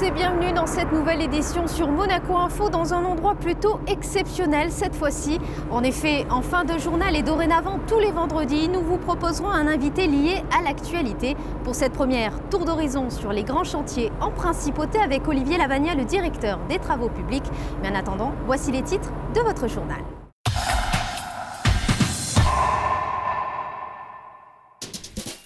tous et bienvenue dans cette nouvelle édition sur Monaco Info dans un endroit plutôt exceptionnel cette fois-ci. En effet, en fin de journal et dorénavant tous les vendredis, nous vous proposerons un invité lié à l'actualité. Pour cette première tour d'horizon sur les grands chantiers en principauté avec Olivier Lavagna, le directeur des travaux publics. Mais en attendant, voici les titres de votre journal.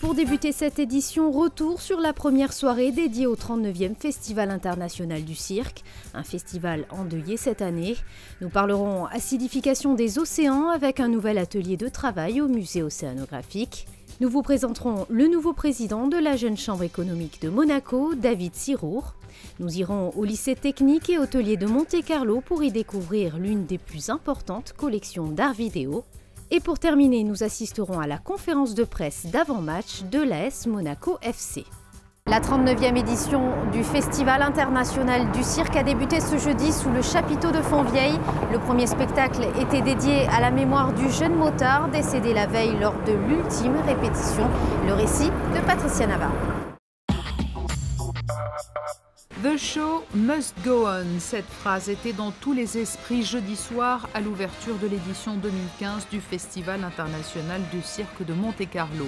Pour débuter cette édition, retour sur la première soirée dédiée au 39e Festival international du cirque, un festival endeuillé cette année. Nous parlerons acidification des océans avec un nouvel atelier de travail au musée océanographique. Nous vous présenterons le nouveau président de la Jeune Chambre économique de Monaco, David Sirour. Nous irons au lycée technique et hôtelier de Monte-Carlo pour y découvrir l'une des plus importantes collections d'art vidéo. Et pour terminer, nous assisterons à la conférence de presse d'avant-match de l'AS Monaco FC. La 39e édition du Festival international du cirque a débuté ce jeudi sous le chapiteau de Fontvieille. Le premier spectacle était dédié à la mémoire du jeune motard décédé la veille lors de l'ultime répétition. Le récit de Patricia Navarro. The show must go on. Cette phrase était dans tous les esprits jeudi soir à l'ouverture de l'édition 2015 du Festival international du cirque de Monte-Carlo.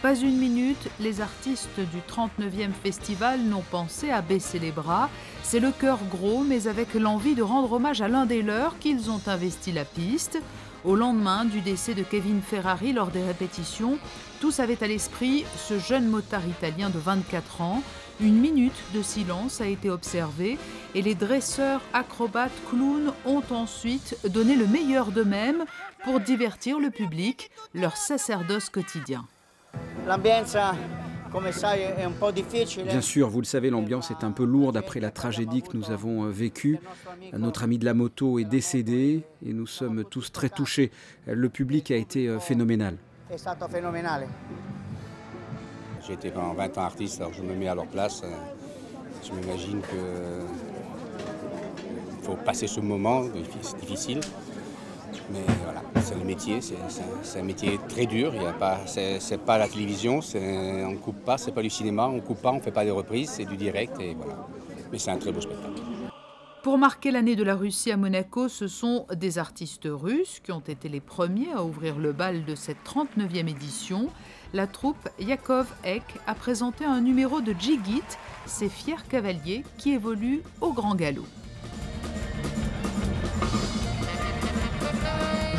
Pas une minute, les artistes du 39e festival n'ont pensé à baisser les bras. C'est le cœur gros, mais avec l'envie de rendre hommage à l'un des leurs qu'ils ont investi la piste. Au lendemain du décès de Kevin Ferrari lors des répétitions, tous avaient à l'esprit ce jeune motard italien de 24 ans. Une minute de silence a été observée et les dresseurs, acrobates, clowns ont ensuite donné le meilleur d'eux-mêmes pour divertir le public, leur sacerdoce quotidien. Bien sûr, vous le savez, l'ambiance est un peu lourde après la tragédie que nous avons vécue. Notre ami de la moto est décédé et nous sommes tous très touchés. Le public a été phénoménal. J'ai été pendant 20 ans artiste, alors je me mets à leur place. Je m'imagine qu'il faut passer ce moment, c'est difficile. Mais voilà, c'est le métier, c'est un métier très dur. C'est pas la télévision, on ne coupe pas, c'est pas du cinéma, on ne coupe pas, on ne fait pas des reprises, c'est du direct et voilà. Mais c'est un très beau spectacle. Pour marquer l'année de la Russie à Monaco, ce sont des artistes russes qui ont été les premiers à ouvrir le bal de cette 39e édition. La troupe Yakov Ek a présenté un numéro de Djigit, ces fiers cavaliers qui évoluent au grand galop.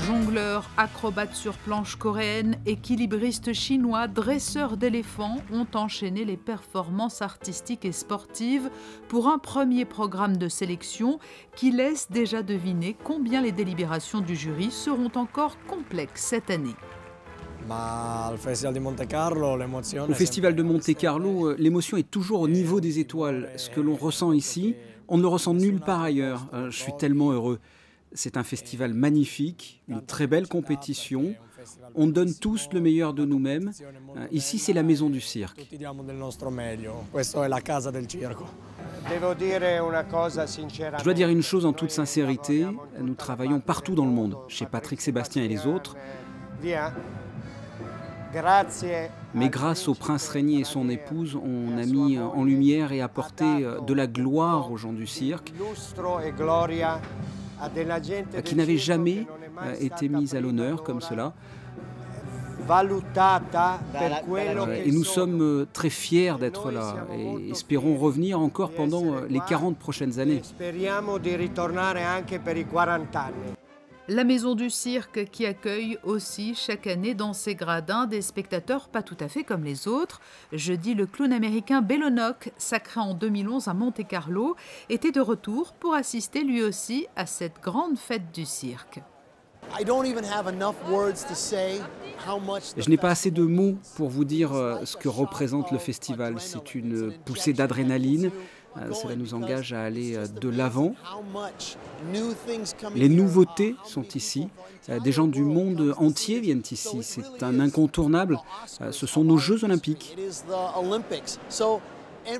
Jongleurs, acrobates sur planche coréenne, équilibristes chinois, dresseurs d'éléphants ont enchaîné les performances artistiques et sportives pour un premier programme de sélection qui laisse déjà deviner combien les délibérations du jury seront encore complexes cette année. Au Festival de Monte-Carlo, l'émotion est toujours au niveau des étoiles. Ce que l'on ressent ici, on ne le ressent nulle part ailleurs. Je suis tellement heureux. C'est un festival magnifique, une très belle compétition. On donne tous le meilleur de nous-mêmes. Ici, c'est la maison du cirque. Je dois dire une chose en toute sincérité. Nous travaillons partout dans le monde, chez Patrick Sébastien et les autres. Mais grâce au prince Régnier et son épouse, on a mis en lumière et apporté de la gloire aux gens du cirque, qui n'avaient jamais été mis à l'honneur comme cela. Et nous sommes très fiers d'être là et espérons revenir encore pendant les 40 prochaines années. La maison du cirque qui accueille aussi chaque année dans ses gradins des spectateurs pas tout à fait comme les autres. Jeudi, le clown américain Bellonoc, sacré en 2011 à Monte-Carlo, était de retour pour assister lui aussi à cette grande fête du cirque. Je n'ai pas assez de mots pour vous dire ce que représente le festival. C'est une poussée d'adrénaline. Cela nous engage à aller de l'avant. Les nouveautés sont ici. Des gens du monde entier viennent ici. C'est un incontournable. Ce sont nos Jeux olympiques.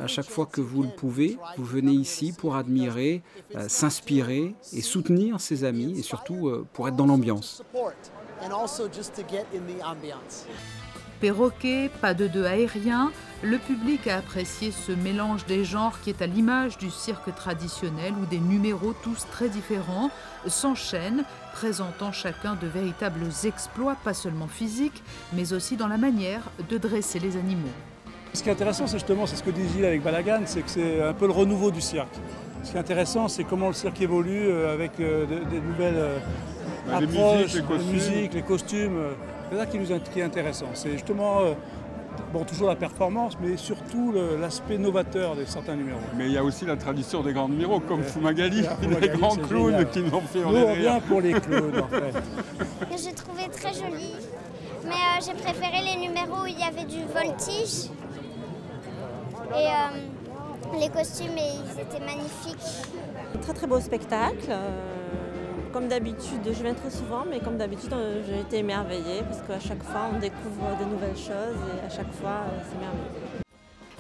À chaque fois que vous le pouvez, vous venez ici pour admirer, s'inspirer et soutenir ses amis et surtout pour être dans l'ambiance. perroquets, pas de deux aériens. Le public a apprécié ce mélange des genres qui est à l'image du cirque traditionnel où des numéros tous très différents s'enchaînent, présentant chacun de véritables exploits, pas seulement physiques, mais aussi dans la manière de dresser les animaux. Ce qui est intéressant, c'est justement ce que dit Gilles avec Balagan, c'est que c'est un peu le renouveau du cirque. Ce qui est intéressant, c'est comment le cirque évolue avec des nouvelles approches, les musiques, les costumes. C'est ça qui est intéressant. C'est justement toujours la performance, mais surtout l'aspect novateur de certains numéros. Mais il y a aussi la tradition des grands numéros, comme Fumagalli, les grands clowns génial. Qui nous ont fait en rire. Nous, on vient pour les clowns, en fait. J'ai trouvé très joli, mais j'ai préféré les numéros où il y avait du voltige. Et les costumes, ils étaient magnifiques. Très très beau spectacle. Comme d'habitude, je viens très souvent, mais comme d'habitude, j'ai été émerveillée parce qu'à chaque fois, on découvre de nouvelles choses et à chaque fois, c'est merveilleux.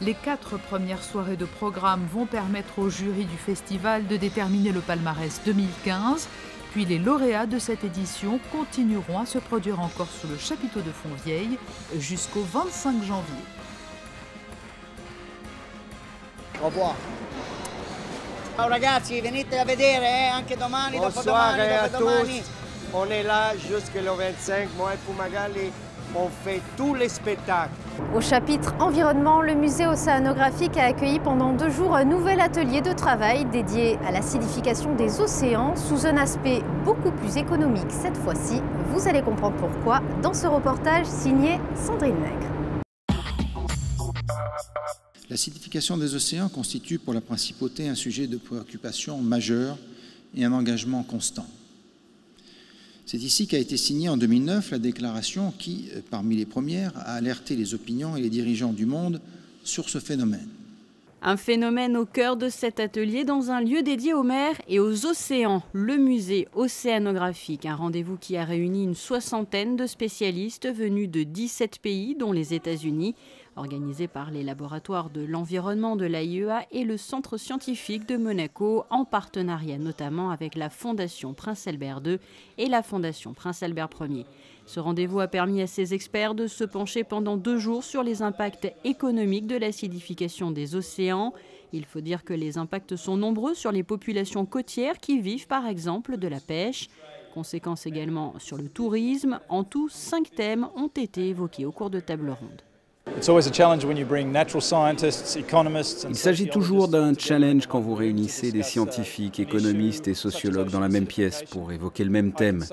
Les 4 premières soirées de programme vont permettre au jury du festival de déterminer le palmarès 2015. Puis les lauréats de cette édition continueront à se produire encore sous le chapiteau de Fontvieille jusqu'au 25 janvier. Au revoir. Ciao ragazzi, venite a vedere anche domani, dopodomani, dopodomani. On est là jusqu'au 25, moi et Fumagalli, on fait tous les spectacles. Au chapitre environnement, le musée océanographique a accueilli pendant 2 jours un nouvel atelier de travail dédié à l'acidification des océans sous un aspect beaucoup plus économique cette fois-ci. Vous allez comprendre pourquoi dans ce reportage signé Sandrine Nègre. L'acidification des océans constitue pour la principauté un sujet de préoccupation majeur et un engagement constant. C'est ici qu'a été signée en 2009 la déclaration qui, parmi les premières, a alerté les opinions et les dirigeants du monde sur ce phénomène. Un phénomène au cœur de cet atelier dans un lieu dédié aux mers et aux océans, le musée océanographique, un rendez-vous qui a réuni une 60aine de spécialistes venus de 17 pays, dont les États-Unis, organisé par les laboratoires de l'environnement de l'AIEA et le Centre scientifique de Monaco, en partenariat notamment avec la Fondation Prince Albert II et la Fondation Prince Albert Ier. Ce rendez-vous a permis à ces experts de se pencher pendant 2 jours sur les impacts économiques de l'acidification des océans. Il faut dire que les impacts sont nombreux sur les populations côtières qui vivent par exemple de la pêche. Conséquences également sur le tourisme. En tout, 5 thèmes ont été évoqués au cours de tables rondes. Il s'agit toujours d'un challenge quand vous réunissez des scientifiques, économistes et sociologues dans la même pièce pour évoquer le même thème.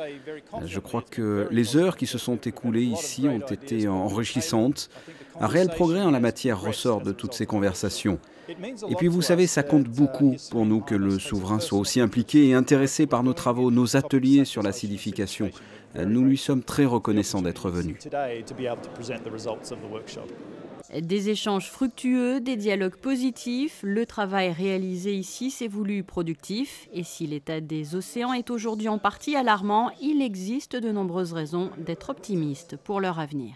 Je crois que les heures qui se sont écoulées ici ont été enrichissantes. Un réel progrès en la matière ressort de toutes ces conversations. Et puis vous savez, ça compte beaucoup pour nous que le souverain soit aussi impliqué et intéressé par nos travaux, nos ateliers sur l'acidification. Nous lui sommes très reconnaissants d'être venus. Des échanges fructueux, des dialogues positifs. Le travail réalisé ici s'est voulu productif. Et si l'état des océans est aujourd'hui en partie alarmant, il existe de nombreuses raisons d'être optimiste pour leur avenir.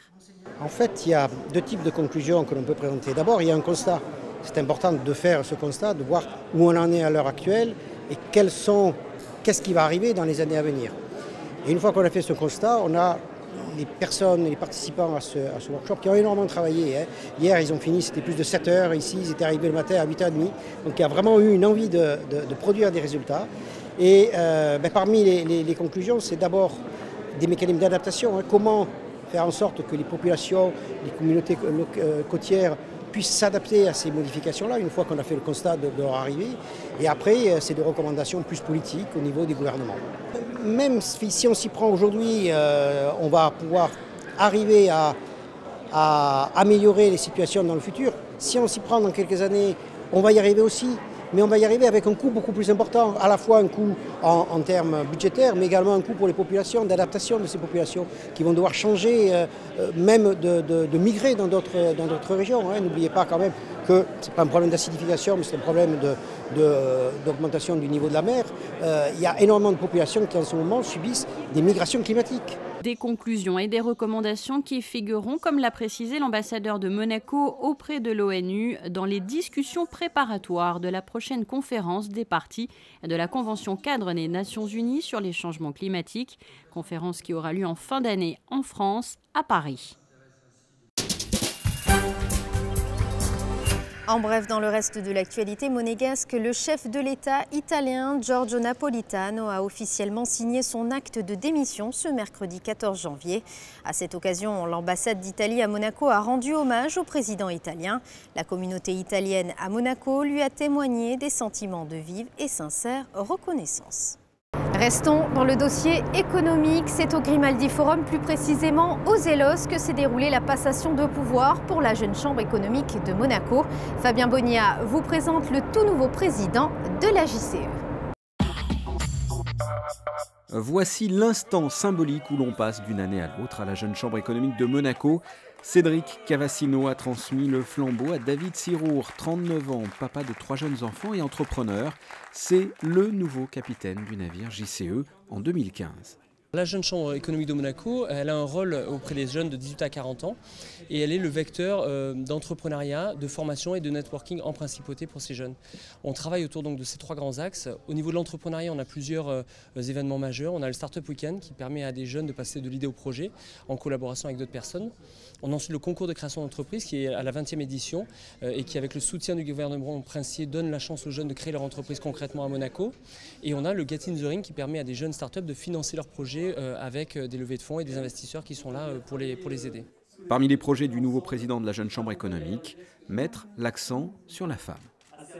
En fait, il y a 2 types de conclusions que l'on peut présenter. D'abord, il y a un constat. C'est important de faire ce constat, de voir où on en est à l'heure actuelle et qu'est-ce qui va arriver dans les années à venir. Et une fois qu'on a fait ce constat, on a les personnes, les participants à ce workshop qui ont énormément travaillé. Hier, ils ont fini, c'était plus de 7 heures. Ici, ils étaient arrivés le matin à 8h30. Donc, il y a vraiment eu une envie de produire des résultats. Et parmi les conclusions, c'est d'abord des mécanismes d'adaptation. Comment faire en sorte que les populations, les communautés côtières puissent s'adapter à ces modifications-là, une fois qu'on a fait le constat de leur arrivée. Et après, c'est des recommandations plus politiques au niveau des gouvernements. Même si on s'y prend aujourd'hui, on va pouvoir arriver à améliorer les situations dans le futur. Si on s'y prend dans quelques années, on va y arriver aussi. Mais on va y arriver avec un coût beaucoup plus important, à la fois un coût en termes budgétaires, mais également un coût pour les populations, d'adaptation de ces populations qui vont devoir changer, même de migrer dans d'autres régions. N'oubliez pas quand même que ce n'est pas un problème d'acidification, mais c'est un problème d'augmentation du niveau de la mer. Il y a énormément de populations qui en ce moment subissent des migrations climatiques. Des conclusions et des recommandations qui figureront, comme l'a précisé l'ambassadeur de Monaco auprès de l'ONU, dans les discussions préparatoires de la prochaine conférence des parties de la Convention cadre des Nations Unies sur les changements climatiques, conférence qui aura lieu en fin d'année en France, à Paris. En bref, dans le reste de l'actualité monégasque, le chef de l'État italien Giorgio Napolitano a officiellement signé son acte de démission ce mercredi 14 janvier. À cette occasion, l'ambassade d'Italie à Monaco a rendu hommage au président italien. La communauté italienne à Monaco lui a témoigné des sentiments de vive et sincère reconnaissance. Restons dans le dossier économique. C'est au Grimaldi Forum, plus précisément aux Zélos, que s'est déroulée la passation de pouvoir pour la jeune chambre économique de Monaco. Fabien Bonilla vous présente le tout nouveau président de la JCE. Voici l'instant symbolique où l'on passe d'une année à l'autre à la jeune chambre économique de Monaco. Cédric Cavassino a transmis le flambeau à David Sirour, 39 ans, papa de 3 jeunes enfants et entrepreneur. C'est le nouveau capitaine du navire JCE en 2015. La jeune chambre économique de Monaco, elle a un rôle auprès des jeunes de 18 à 40 ans et elle est le vecteur d'entrepreneuriat, de formation et de networking en principauté pour ces jeunes. On travaille autour donc de ces 3 grands axes. Au niveau de l'entrepreneuriat, on a plusieurs événements majeurs. On a le Startup Weekend qui permet à des jeunes de passer de l'idée au projet en collaboration avec d'autres personnes. On a ensuite le concours de création d'entreprise qui est à la 20e édition et qui, avec le soutien du gouvernement princier, donne la chance aux jeunes de créer leur entreprise concrètement à Monaco. Et on a le Get in the Ring qui permet à des jeunes startups de financer leurs projets avec des levées de fonds et des investisseurs qui sont là pour les aider. Parmi les projets du nouveau président de la jeune chambre économique, mettre l'accent sur la femme.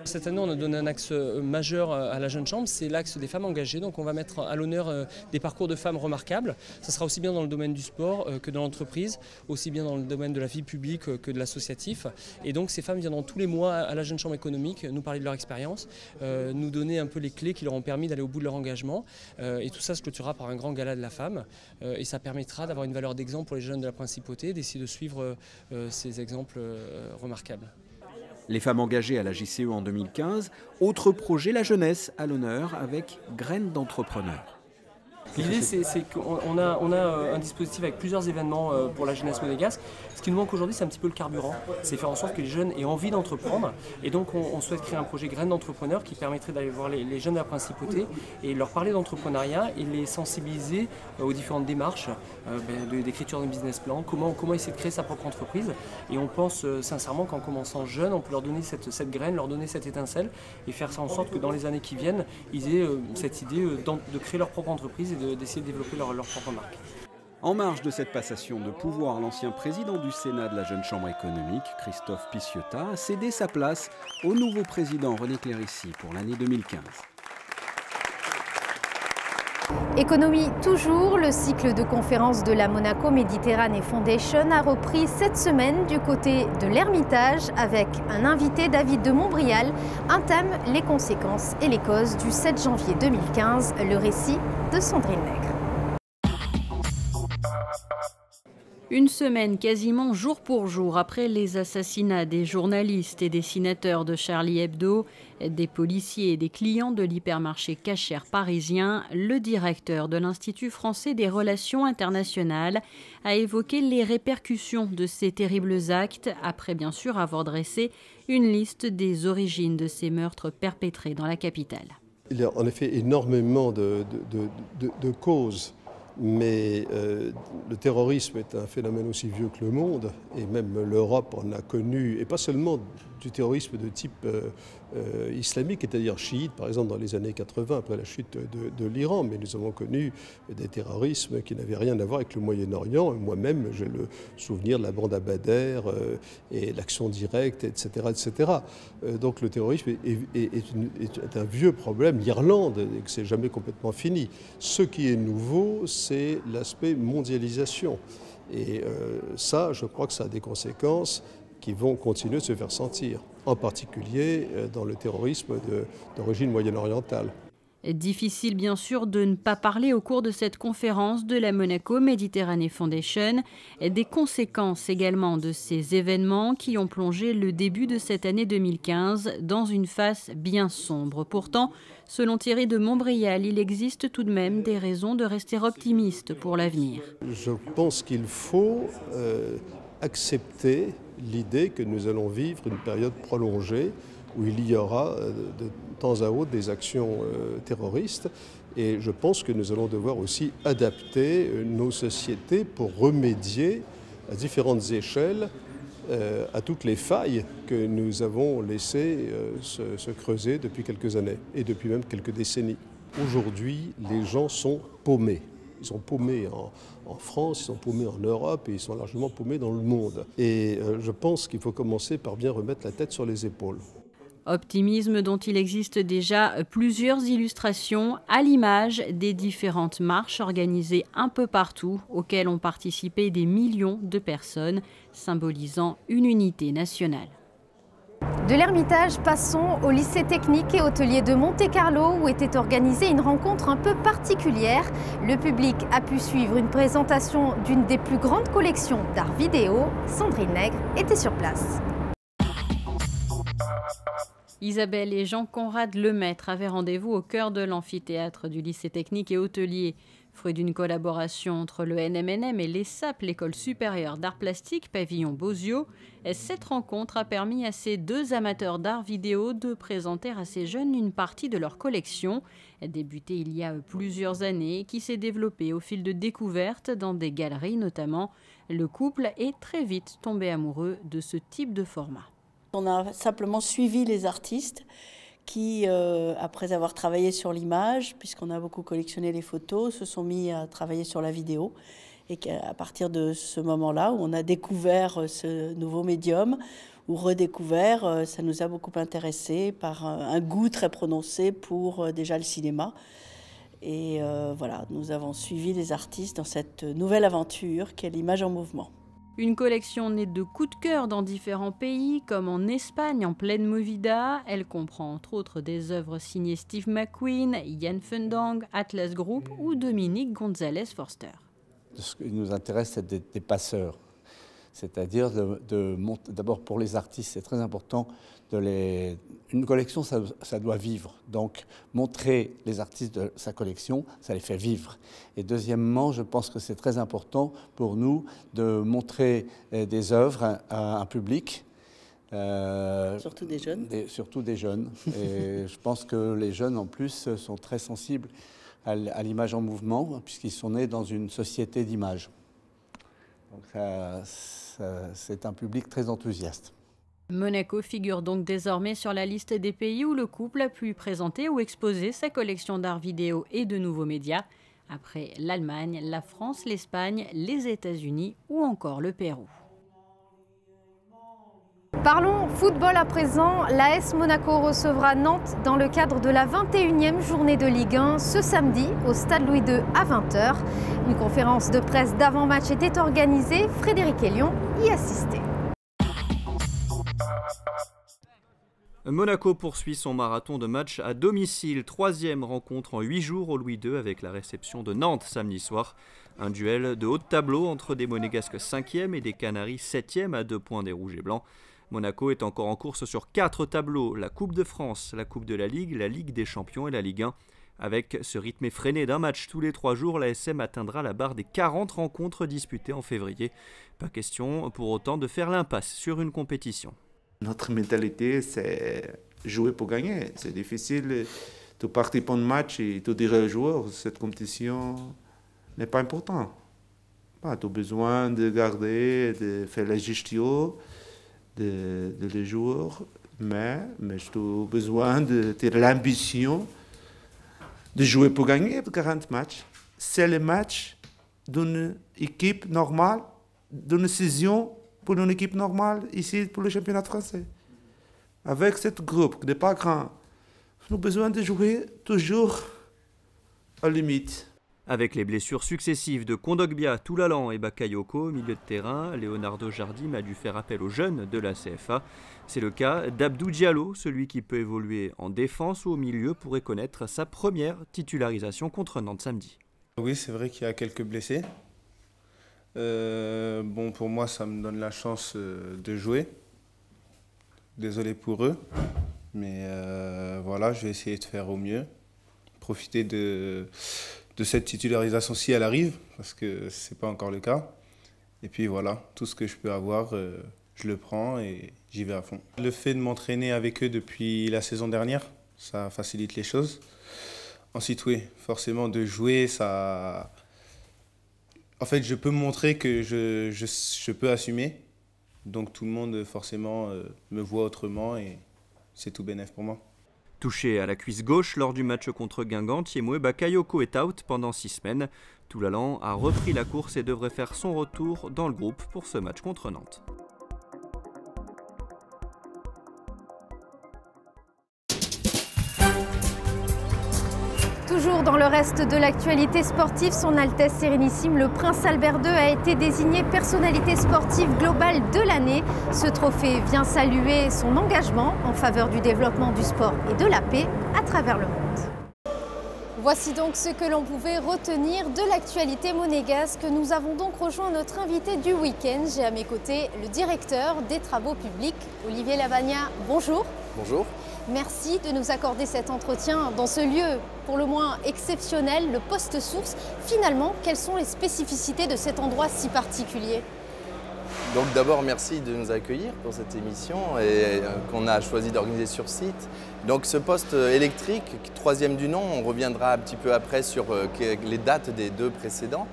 Cette année, on a donné un axe majeur à la jeune chambre, c'est l'axe des femmes engagées. Donc on va mettre à l'honneur des parcours de femmes remarquables. Ça sera aussi bien dans le domaine du sport que dans l'entreprise, aussi bien dans le domaine de la vie publique que de l'associatif. Et donc ces femmes viendront tous les mois à la jeune chambre économique nous parler de leur expérience, nous donner un peu les clés qui leur ont permis d'aller au bout de leur engagement. Et tout ça se clôturera par un grand gala de la femme. Et ça permettra d'avoir une valeur d'exemple pour les jeunes de la principauté, d'essayer de suivre ces exemples remarquables. Les femmes engagées à la JCE en 2015. Autre projet, la jeunesse à l'honneur avec Graines d'entrepreneurs. L'idée, c'est qu'on a un dispositif avec plusieurs événements pour la jeunesse monégasque. Ce qui nous manque aujourd'hui, c'est un petit peu le carburant. C'est faire en sorte que les jeunes aient envie d'entreprendre. Et donc, on souhaite créer un projet Graines d'entrepreneurs qui permettrait d'aller voir les jeunes de la principauté et leur parler d'entrepreneuriat et les sensibiliser aux différentes démarches d'écriture d'un business plan, comment essayer de créer sa propre entreprise. Et on pense sincèrement qu'en commençant jeune, on peut leur donner cette graine, leur donner cette étincelle et faire ça en sorte que dans les années qui viennent, ils aient cette idée de créer leur propre entreprise et d'essayer de développer leur propre marque. En marge de cette passation de pouvoir, l'ancien président du Sénat de la jeune chambre économique, Christophe Piciotta, a cédé sa place au nouveau président René Clérici pour l'année 2015. Économie toujours, le cycle de conférences de la Monaco Méditerranée Foundation a repris cette semaine du côté de l'Ermitage avec un invité, David de Montbrial, un thème, les conséquences et les causes du 7 janvier 2015, le récit de Sandrine Nègre. Une semaine quasiment jour pour jour après les assassinats des journalistes et dessinateurs de Charlie Hebdo, des policiers et des clients de l'hypermarché Cacher parisien, le directeur de l'Institut français des relations internationales a évoqué les répercussions de ces terribles actes après bien sûr avoir dressé une liste des origines de ces meurtres perpétrés dans la capitale. Il y a en effet énormément de causes. Mais le terrorisme est un phénomène aussi vieux que le monde, et même l'Europe en a connu, et pas seulement du terrorisme de type islamique, c'est-à-dire chiite, par exemple dans les années 80, après la chute de l'Iran, mais nous avons connu des terrorismes qui n'avaient rien à voir avec le Moyen-Orient. Moi-même, j'ai le souvenir de la bande à Badr et l'action directe, etc. etc. Donc le terrorisme est un vieux problème. L'Irlande, et que c'est jamais complètement fini. Ce qui est nouveau, c'est l'aspect mondialisation. Et ça, je crois que ça a des conséquences qui vont continuer de se faire sentir, en particulier dans le terrorisme d'origine moyen-orientale. Difficile bien sûr de ne pas parler au cours de cette conférence de la Monaco Méditerranée Foundation, des conséquences également de ces événements qui ont plongé le début de cette année 2015 dans une face bien sombre. Pourtant, selon Thierry de Montbrial, il existe tout de même des raisons de rester optimiste pour l'avenir. Je pense qu'il faut accepter l'idée que nous allons vivre une période prolongée où il y aura de temps à autre des actions terroristes. Et je pense que nous allons devoir aussi adapter nos sociétés pour remédier à différentes échelles à toutes les failles que nous avons laissé se creuser depuis quelques années et depuis même quelques décennies. Aujourd'hui, les gens sont paumés. Ils sont paumés en France, ils sont paumés en Europe et ils sont largement paumés dans le monde. Et je pense qu'il faut commencer par bien remettre la tête sur les épaules. Optimisme dont il existe déjà plusieurs illustrations à l'image des différentes marches organisées un peu partout, auxquelles ont participé des millions de personnes, symbolisant une unité nationale. De l'Ermitage, passons au lycée technique et hôtelier de Monte-Carlo où était organisée une rencontre un peu particulière. Le public a pu suivre une présentation d'une des plus grandes collections d'art vidéo. Sandrine Nègre était sur place. Isabelle et Jean-Conrad Lemaître avaient rendez-vous au cœur de l'amphithéâtre du lycée technique et hôtelier. Fruit d'une collaboration entre le NMNM et l'ESSAP, l'école supérieure d'art plastique pavillon Bozio, cette rencontre a permis à ces deux amateurs d'art vidéo de présenter à ces jeunes une partie de leur collection, débutée il y a plusieurs années, qui s'est développée au fil de découvertes dans des galeries notamment. Le couple est très vite tombé amoureux de ce type de format. On a simplement suivi les artistes qui, après avoir travaillé sur l'image, puisqu'on a beaucoup collectionné les photos, se sont mis à travailler sur la vidéo. Et qu'à partir de ce moment-là, où on a découvert ce nouveau médium, ou redécouvert, ça nous a beaucoup intéressés par un goût très prononcé pour déjà le cinéma. Et voilà, nous avons suivi les artistes dans cette nouvelle aventure qu'est l'image en mouvement. Une collection née de coups de cœur dans différents pays, comme en Espagne en pleine Movida. Elle comprend entre autres des œuvres signées Steve McQueen, Ian Fundang, Atlas Group ou Dominique Gonzalez Forster. Ce qui nous intéresse, c'est des passeurs. C'est-à-dire, d'abord pour les artistes, c'est très important. Une collection, ça doit vivre. Donc, montrer les artistes de sa collection, ça les fait vivre. Et deuxièmement, je pense que c'est très important pour nous de montrer des œuvres à un public. Surtout des jeunes. Surtout des jeunes. Et je pense que les jeunes, en plus, sont très sensibles à l'image en mouvement, puisqu'ils sont nés dans une société d'image. Donc, c'est un public très enthousiaste. Monaco figure donc désormais sur la liste des pays où le couple a pu présenter ou exposer sa collection d'art vidéo et de nouveaux médias, après l'Allemagne, la France, l'Espagne, les États-Unis ou encore le Pérou. Parlons football à présent. L'AS Monaco recevra Nantes dans le cadre de la 21e journée de Ligue 1 ce samedi au Stade Louis II à 20h. Une conférence de presse d'avant-match était organisée. Frédéric Elion y assistait. Monaco poursuit son marathon de matchs à domicile. 3e rencontre en 8 jours au Louis II avec la réception de Nantes samedi soir. Un duel de haut de tableau entre des Monégasques 5e et des Canaries 7e à 2 points des Rouges et Blancs. Monaco est encore en course sur 4 tableaux, la Coupe de France, la Coupe de la Ligue des Champions et la Ligue 1. Avec ce rythme effréné d'un match tous les 3 jours, l'ASM atteindra la barre des 40 rencontres disputées en février. Pas question pour autant de faire l'impasse sur une compétition. Notre mentalité, c'est jouer pour gagner. C'est difficile de partir pour un match et de dire aux joueurs cette compétition n'est pas importante. Tu as besoin de garder, de faire la gestion de les joueurs, mais tu as besoin de l'ambition de jouer pour gagner 40 matchs. C'est le match d'une équipe normale, d'une saison pour une équipe normale ici pour le championnat français. Avec ce groupe qui n'est pas grand, nous avons besoin de jouer toujours à la limite. Avec les blessures successives de Kondogbia, Toulalan et Bakayoko au milieu de terrain, Leonardo Jardim a dû faire appel aux jeunes de la CFA. C'est le cas d'Abdou Diallo, celui qui peut évoluer en défense ou au milieu pourrait connaître sa première titularisation contre Nantes samedi. Oui, c'est vrai qu'il y a quelques blessés. Bon, pour moi, ça me donne la chance de jouer. Désolé pour eux, mais voilà, je vais essayer de faire au mieux. Profiter de cette titularisation si elle arrive, parce que ce n'est pas encore le cas. Et puis voilà, tout ce que je peux avoir, je le prends et j'y vais à fond. Le fait de m'entraîner avec eux depuis la saison dernière, ça facilite les choses. Ensuite, oui, forcément, de jouer, ça... En fait, je peux me montrer que je peux assumer. Donc tout le monde forcément me voit autrement et c'est tout bénef pour moi. Touché à la cuisse gauche lors du match contre Guingamp, Thiemoué Bakayoko est out pendant 6 semaines. Toulalan a repris la course et devrait faire son retour dans le groupe pour ce match contre Nantes. Toujours dans le reste de l'actualité sportive, Son Altesse Sérénissime, le Prince Albert II a été désigné personnalité sportive globale de l'année. Ce trophée vient saluer son engagement en faveur du développement du sport et de la paix à travers le monde. Voici donc ce que l'on pouvait retenir de l'actualité monégasque. Nous avons donc rejoint notre invité du week-end. J'ai à mes côtés le directeur des travaux publics, Olivier Lavagna. Bonjour. Bonjour. Merci de nous accorder cet entretien dans ce lieu pour le moins exceptionnel, le poste source. Finalement, quelles sont les spécificités de cet endroit si particulier ? Donc d'abord, merci de nous accueillir pour cette émission et qu'on a choisi d'organiser sur site. Donc ce poste électrique, 3e du nom, on reviendra un petit peu après sur les dates des 2 précédents.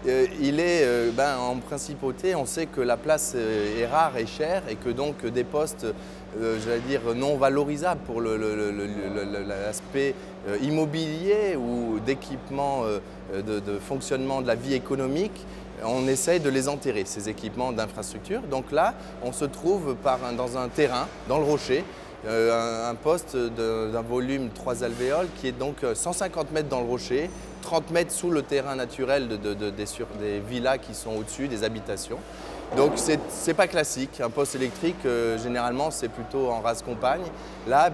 Il est en principauté, on sait que la place est rare et chère et que donc des postes, j'allais dire, non valorisables pour l'aspect immobilier ou d'équipement de fonctionnement de la vie économique, on essaye de les enterrer, ces équipements d'infrastructure. Donc là, on se trouve dans un terrain, dans le rocher, un poste d'un volume 3 alvéoles qui est donc 150 mètres dans le rocher, 30 mètres sous le terrain naturel des villas qui sont au-dessus, des habitations. Donc c'est pas classique, un poste électrique généralement c'est plutôt en rase campagne. Là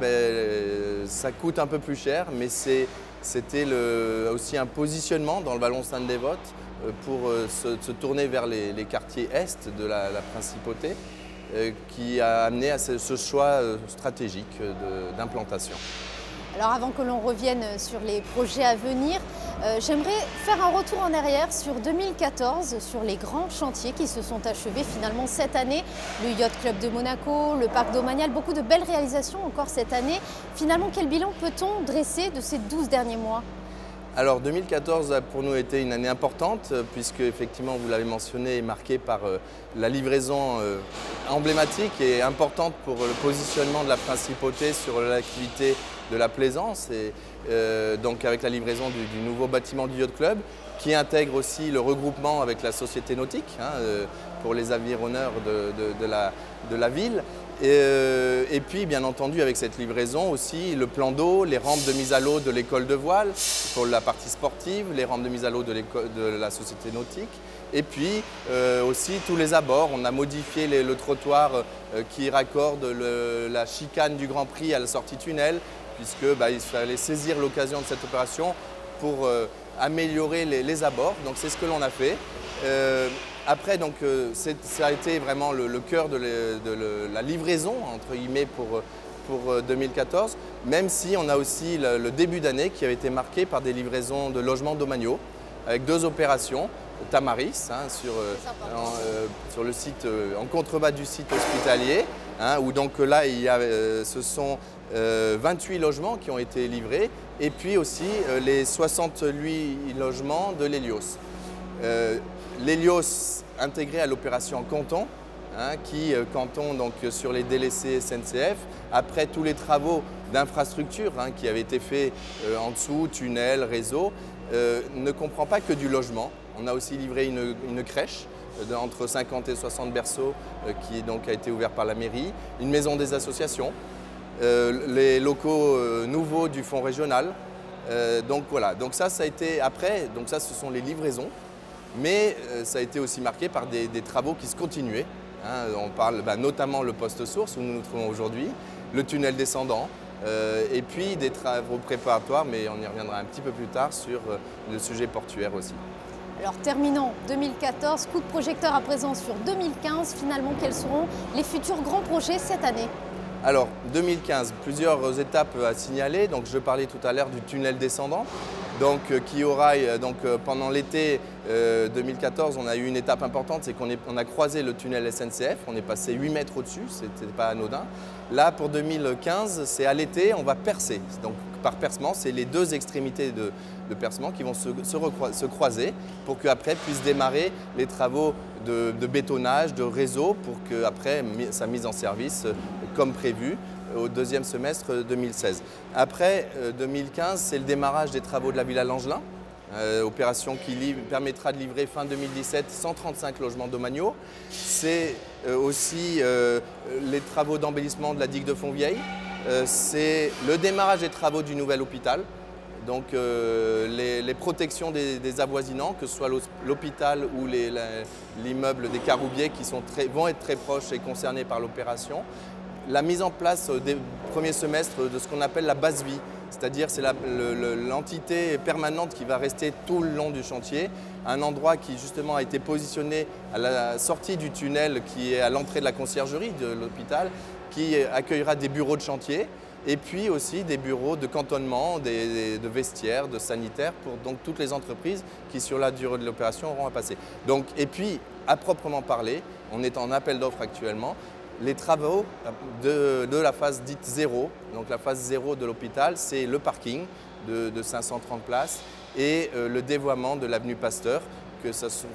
ça coûte un peu plus cher, mais c'était aussi un positionnement dans le Vallon Sainte-Dévote pour se tourner vers les quartiers est de la principauté qui a amené à ce choix stratégique d'implantation. Alors avant que l'on revienne sur les projets à venir, j'aimerais faire un retour en arrière sur 2014, sur les grands chantiers qui se sont achevés finalement cette année. Le Yacht Club de Monaco, le Parc Domanial, beaucoup de belles réalisations encore cette année. Finalement, quel bilan peut-on dresser de ces 12 derniers mois ? Alors 2014 a pour nous été une année importante puisque effectivement vous l'avez mentionné est marquée par la livraison emblématique et importante pour le positionnement de la principauté sur l'activité de la plaisance et donc avec la livraison du nouveau bâtiment du Yacht Club qui intègre aussi le regroupement avec la société nautique pour les avironeurs de la ville. Et puis, bien entendu, avec cette livraison aussi, le plan d'eau, les rampes de mise à l'eau de l'école de voile pour la partie sportive, les rampes de mise à l'eau de la société nautique. Et puis aussi tous les abords. On a modifié le trottoir qui raccorde la chicane du Grand Prix à la sortie tunnel, puisqu'il fallait saisir l'occasion de cette opération pour améliorer les abords. Donc c'est ce que l'on a fait. Après, donc, ça a été vraiment le cœur de la livraison, entre guillemets, pour 2014, même si on a aussi le début d'année qui avait été marqué par des livraisons de logements domaniaux, avec 2 opérations, Tamaris, sur le site, en contrebas du site hospitalier, où donc là, ce sont 28 logements qui ont été livrés, et puis aussi les 68 logements de l'Hélios. L'Hélios intégré à l'opération Canton, qui Canton donc sur les délaissés SNCF, après tous les travaux d'infrastructure qui avaient été faits en dessous, tunnels, réseaux, ne comprend pas que du logement. On a aussi livré une crèche entre 50 et 60 berceaux qui donc a été ouverte par la mairie, une maison des associations, les locaux nouveaux du fonds régional. Donc voilà, donc ça a été après, donc ça ce sont les livraisons. Mais ça a été aussi marqué par des travaux qui se continuaient. On parle notamment le poste source où nous nous trouvons aujourd'hui, le tunnel descendant, et puis des travaux préparatoires, mais on y reviendra un petit peu plus tard sur le sujet portuaire aussi. Alors terminons 2014, coup de projecteur à présent sur 2015. Finalement, quels seront les futurs grands projets cette année ? Alors 2015, plusieurs étapes à signaler. Donc, je parlais tout à l'heure du tunnel descendant. Donc, qui aura, pendant l'été 2014, on a eu une étape importante, c'est qu'on a croisé le tunnel SNCF, on est passé 8 mètres au-dessus, ce n'était pas anodin. Là, pour 2015, c'est à l'été, on va percer. Donc, par percement, c'est les deux extrémités de percement qui vont se croiser pour qu'après puissent démarrer les travaux de bétonnage, de réseau, pour qu'après sa mise en service comme prévu au deuxième semestre 2016. Après 2015, c'est le démarrage des travaux de la Villa Langelin, opération qui permettra de livrer fin 2017 135 logements domaniaux. C'est aussi les travaux d'embellissement de la digue de Fontvieille. C'est le démarrage des travaux du nouvel hôpital. Donc les protections des avoisinants, que ce soit l'hôpital ou l'immeuble des Caroubiers qui vont être très proches et concernés par l'opération. La mise en place des premiers semestres de ce qu'on appelle la base vie, c'est-à-dire c'est l'entité permanente qui va rester tout le long du chantier, un endroit qui justement a été positionné à la sortie du tunnel qui est à l'entrée de la conciergerie de l'hôpital, qui accueillera des bureaux de chantier et puis aussi des bureaux de cantonnement, de vestiaires, de sanitaires pour donc toutes les entreprises qui sur la durée de l'opération auront à passer. Donc, et puis à proprement parler, on est en appel d'offres actuellement, les travaux de la phase dite 0, donc la phase 0 de l'hôpital, c'est le parking de 530 places et le dévoiement de l'avenue Pasteur,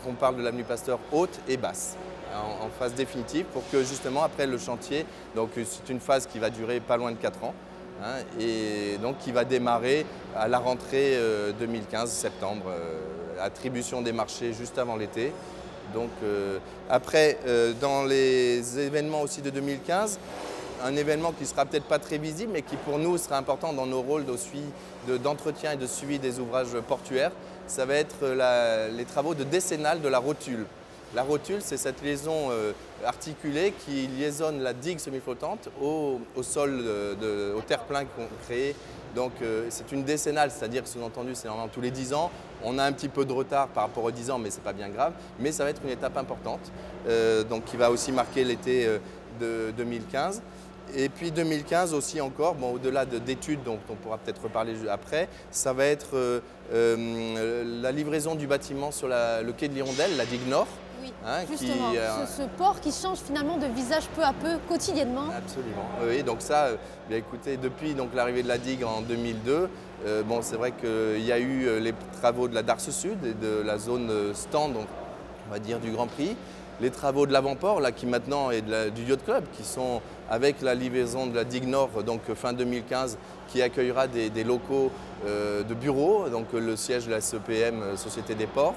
qu'on parle de l'avenue Pasteur haute et basse, en phase définitive pour que justement après le chantier, donc c'est une phase qui va durer pas loin de 4 ans, hein, et donc qui va démarrer à la rentrée 2015, septembre, attribution des marchés juste avant l'été. Donc après, dans les événements aussi de 2015, un événement qui ne sera peut-être pas très visible, mais qui pour nous sera important dans nos rôles d'entretien et de suivi des ouvrages portuaires, ça va être les travaux de décennale de la rotule. La rotule, c'est cette liaison articulée qui liaisonne la digue semi-flottante au sol, au terre-plein qu'on crée. Donc c'est une décennale, c'est-à-dire que sous-entendu, c'est normalement tous les 10 ans. On a un petit peu de retard par rapport aux 10 ans, mais ce n'est pas bien grave. Mais ça va être une étape importante, donc qui va aussi marquer l'été de 2015. Et puis 2015 aussi encore, bon, au-delà d'études dont on pourra peut-être reparler après, ça va être la livraison du bâtiment sur le quai de l'Hirondelle, la digue Nord. Oui, hein, justement, ce port qui change finalement de visage peu à peu, quotidiennement. Absolument, oui, donc ça, bien écoutez, depuis l'arrivée de la digue en 2002, bon, c'est vrai qu'il y a eu les travaux de la Darse Sud et de la zone stand, donc, on va dire du Grand Prix, les travaux de l'avant-port, là, qui maintenant est du Yacht Club, qui sont avec la livraison de la digue Nord, donc fin 2015, qui accueillera des locaux de bureaux, donc le siège de la SEPM, Société des Ports,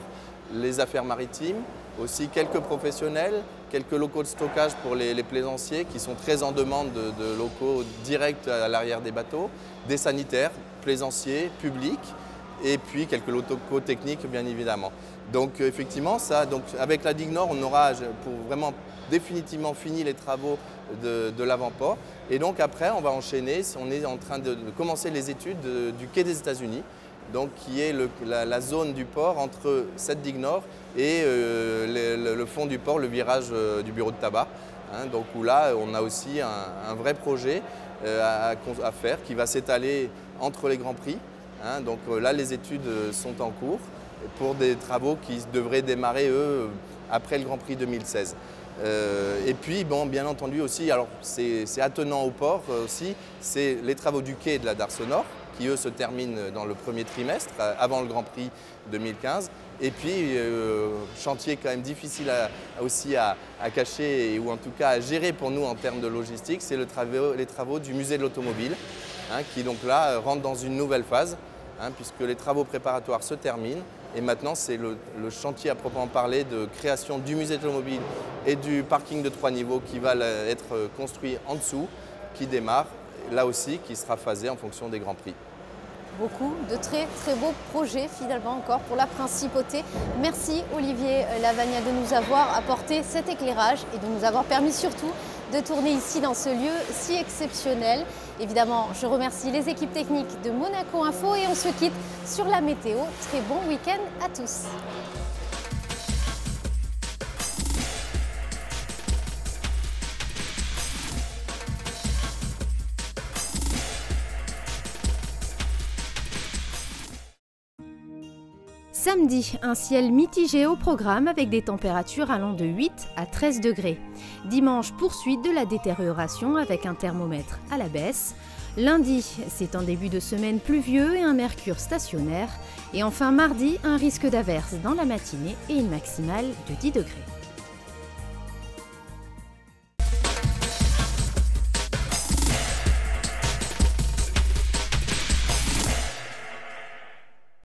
les affaires maritimes, aussi quelques professionnels, quelques locaux de stockage pour les plaisanciers qui sont très en demande de locaux directs à l'arrière des bateaux, des sanitaires, plaisanciers, publics, et puis quelques locaux techniques bien évidemment. Donc effectivement, donc, avec la digue Nord, on aura pour vraiment définitivement fini les travaux de l'avant-port. Et donc après, on va enchaîner, on est en train de commencer les études du quai des États-Unis, donc qui est la zone du port entre cette digue Nord et le fond du port, le virage du bureau de tabac. Hein, donc où là, on a aussi un vrai projet à faire qui va s'étaler entre les Grands Prix. Hein, donc là, les études sont en cours pour des travaux qui devraient démarrer, eux, après le Grand Prix 2016. Et puis, bon, bien entendu aussi, alors c'est attenant au port aussi, c'est les travaux du quai de la Darse Nord, qui eux se terminent dans le premier trimestre, avant le Grand Prix 2015. Et puis, chantier quand même difficile aussi à cacher, ou en tout cas à gérer pour nous en termes de logistique, c'est les travaux du musée de l'automobile, hein, qui donc là rentrent dans une nouvelle phase, hein, puisque les travaux préparatoires se terminent. Et maintenant, c'est le chantier à proprement parler de création du musée de l'automobile et du parking de 3 niveaux qui va être construit en dessous, qui démarre, là aussi, qui sera phasé en fonction des Grands Prix. Beaucoup de très très beaux projets finalement encore pour la Principauté. Merci Olivier Lavagna de nous avoir apporté cet éclairage et de nous avoir permis surtout de tourner ici dans ce lieu si exceptionnel. Évidemment, je remercie les équipes techniques de Monaco Info et on se quitte sur la météo. Très bon week-end à tous. Samedi, un ciel mitigé au programme avec des températures allant de 8 à 13 degrés. Dimanche, poursuite de la détérioration avec un thermomètre à la baisse. Lundi, c'est un début de semaine pluvieux et un mercure stationnaire. Et enfin mardi, un risque d'averse dans la matinée et une maximale de 10 degrés.